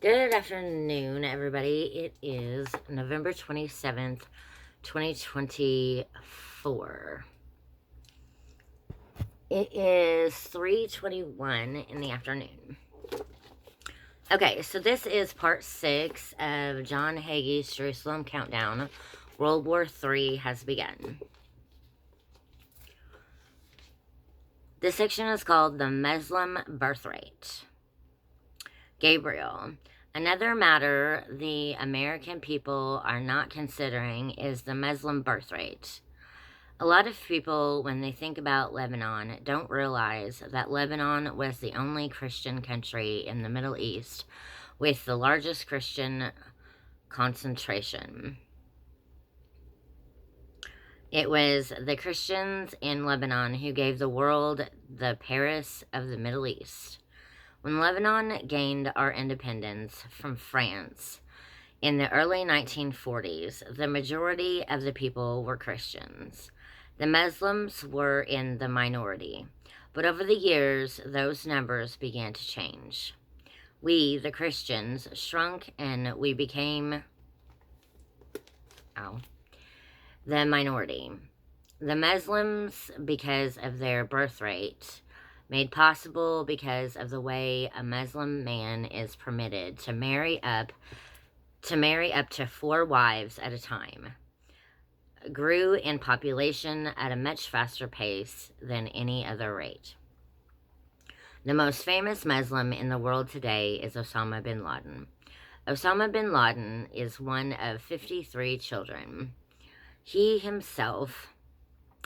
Good afternoon, everybody. It is November 27th, 2024. It is 3:21 in the afternoon. Okay, so this is part 6 of John Hagee's Jerusalem Countdown. World War III has begun. This section is called The Muslim Birthrate. Gabriel. Another matter the American people are not considering is the Muslim birth rate. A lot of people, when they think about Lebanon, don't realize that Lebanon was the only Christian country in the Middle East with the largest Christian concentration. It was the Christians in Lebanon who gave the world the Paris of the Middle East. When Lebanon gained our independence from France in the early 1940s, the majority of the people were Christians. The Muslims were in the minority, but over the years, those numbers began to change. We, the Christians, shrunk and we became the minority. The Muslims, because of their birth rate, made possible because of the way a Muslim man is permitted to marry up to 4 wives at a time, grew in population at a much faster pace than any other rate. The most famous Muslim in the world today is Osama bin Laden. Osama bin Laden is one of 53 children. He himself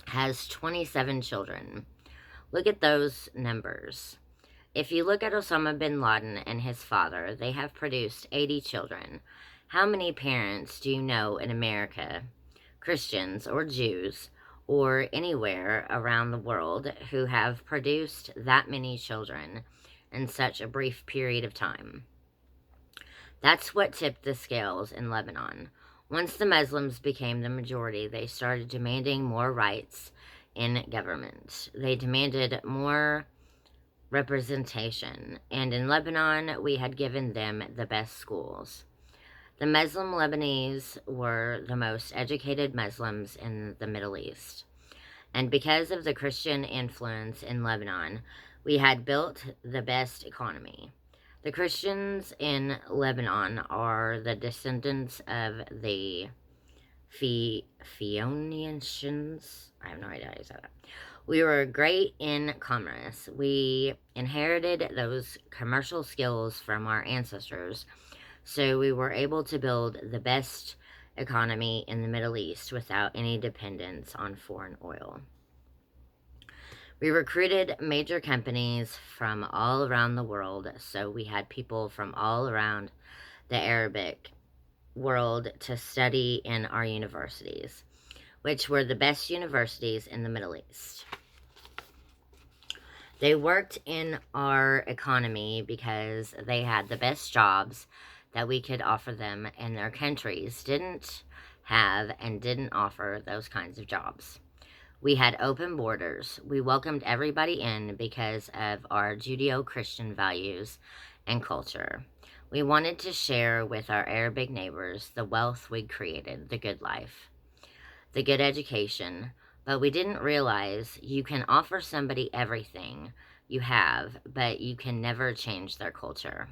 has 27 children. Look at those numbers. If you look at Osama bin Laden and his father, they have produced 80 children. How many parents do you know in America, Christians or Jews, or anywhere around the world who have produced that many children in such a brief period of time? That's what tipped the scales in Lebanon. Once the Muslims became the majority, they started demanding more rights in government. They demanded more representation, and in Lebanon, we had given them the best schools. The Muslim Lebanese were the most educated Muslims in the Middle East, and because of the Christian influence in Lebanon, we had built the best economy. The Christians in Lebanon are the descendants of the Phoenicians. I have no idea how to say that. We were great in commerce. We inherited those commercial skills from our ancestors, so we were able to build the best economy in the Middle East without any dependence on foreign oil. We recruited major companies from all around the world, so we had people from all around the Arabic world to study in our universities, which were the best universities in the Middle East. They worked in our economy because they had the best jobs that we could offer them, and their countries didn't have and didn't offer those kinds of jobs. We had open borders. We welcomed everybody in because of our Judeo-Christian values and culture. We wanted to share with our Arabic neighbors the wealth we'd created, the good life, the good education, but we didn't realize you can offer somebody everything you have, but you can never change their culture.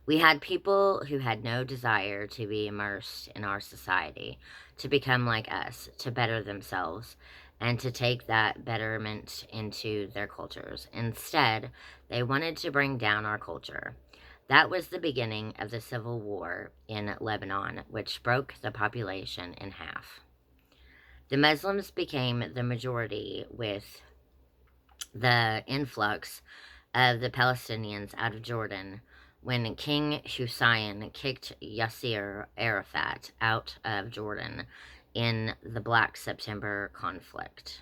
We had people who had no desire to be immersed in our society, to become like us, to better themselves, and to take that betterment into their cultures. Instead, they wanted to bring down our culture. That was the beginning of the civil war in Lebanon, which broke the population in half. The Muslims became the majority with the influx of the Palestinians out of Jordan when King Hussein kicked Yasser Arafat out of Jordan in the Black September conflict.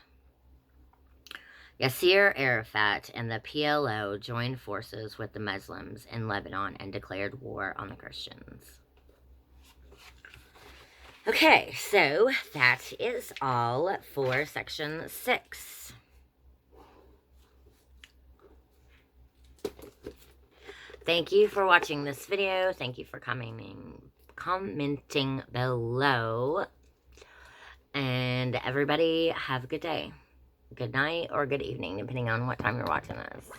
Yasser Arafat and the PLO joined forces with the Muslims in Lebanon and declared war on the Christians. Okay, so that is all for section 6. Thank you for watching this video. Thank you for commenting below. And everybody have a good day. Good night or good evening, depending on what time you're watching this.